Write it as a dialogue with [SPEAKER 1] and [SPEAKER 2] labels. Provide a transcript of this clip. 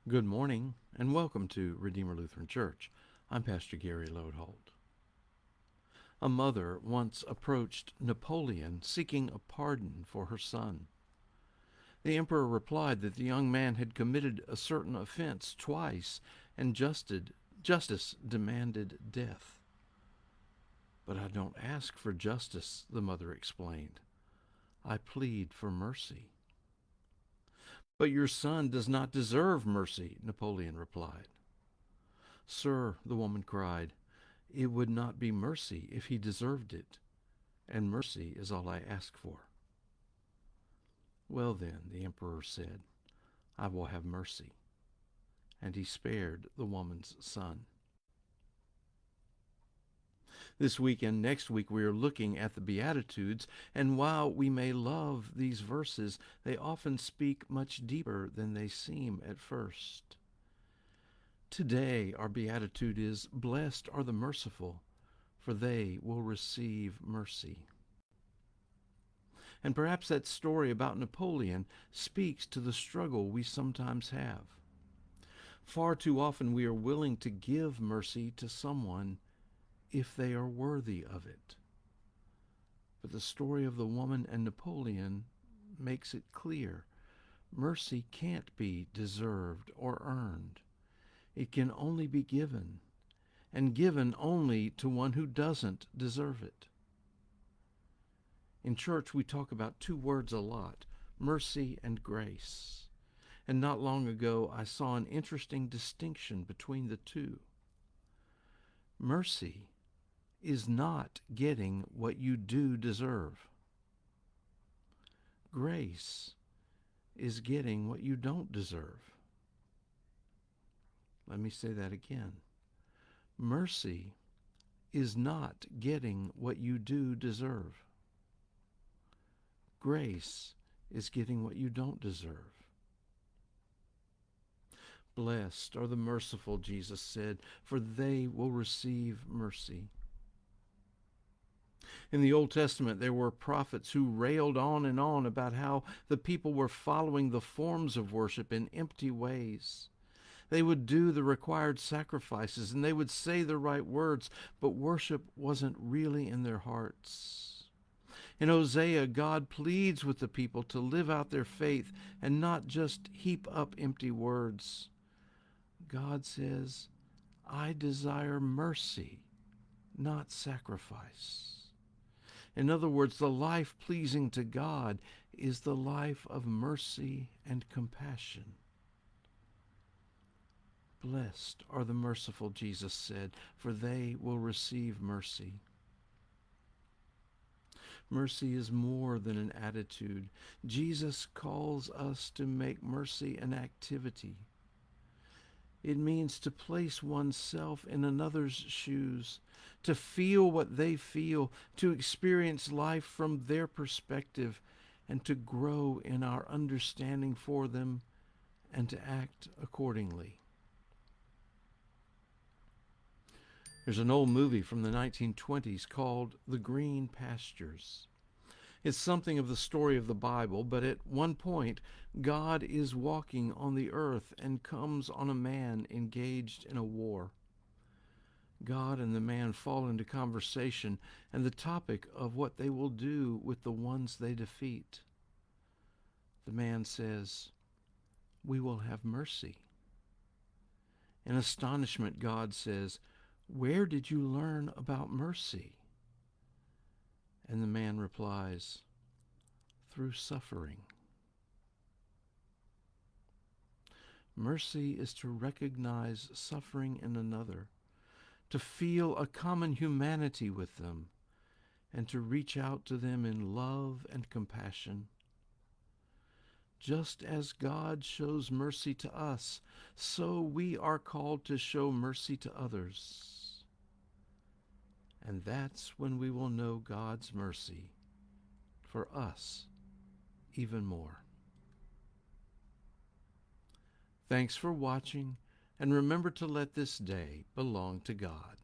[SPEAKER 1] Good morning, and welcome to Redeemer Lutheran Church. I'm Pastor Gary Lodeholt. A mother once approached Napoleon seeking a pardon for her son. The emperor replied that the young man had committed a certain offense twice, and justice demanded death. "But I don't ask for justice," the mother explained. "I plead for mercy." "But your son does not deserve mercy," Napoleon replied. "Sir," the woman cried, "it would not be mercy if he deserved it, and mercy is all I ask for." "Well then," the emperor said, "I will have mercy." And he spared the woman's son. This week and next week we are looking at the Beatitudes, and while we may love these verses, they often speak much deeper than they seem at first. Today our Beatitude is, "Blessed are the merciful, for they will receive mercy." And perhaps that story about Napoleon speaks to the struggle we sometimes have. Far too often we are willing to give mercy to someone if they are worthy of it. But the story of the woman and Napoleon makes it clear. Mercy can't be deserved or earned. It can only be given, and given only to one who doesn't deserve it. In church, we talk about two words a lot: mercy and grace. And not long ago, I saw an interesting distinction between the two. Mercy is not getting what you do deserve. Grace is getting what you don't deserve. Let me say that again. Mercy is not getting what you do deserve. Grace is getting what you don't deserve. "Blessed are the merciful," Jesus said, "for they will receive mercy." In the Old Testament, there were prophets who railed on and on about how the people were following the forms of worship in empty ways. They would do the required sacrifices and they would say the right words, but worship wasn't really in their hearts. In Hosea, God pleads with the people to live out their faith and not just heap up empty words. God says, "I desire mercy, not sacrifice." In other words, the life pleasing to God is the life of mercy and compassion. "Blessed are the merciful," Jesus said, "for they will receive mercy." Mercy is more than an attitude. Jesus calls us to make mercy an activity. It means to place oneself in another's shoes, to feel what they feel, to experience life from their perspective, and to grow in our understanding for them and to act accordingly. There's an old movie from the 1920s called The Green Pastures. It's something of the story of the Bible, but at one point, God is walking on the earth and comes on a man engaged in a war. God and the man fall into conversation and the topic of what they will do with the ones they defeat. The man says, "We will have mercy." In astonishment, God says, "Where did you learn about mercy?" And the man replies, "Through suffering." Mercy is to recognize suffering in another, to feel a common humanity with them, and to reach out to them in love and compassion. Just as God shows mercy to us, so we are called to show mercy to others. And that's when we will know God's mercy for us even more. Thanks for watching, and remember to let this day belong to God.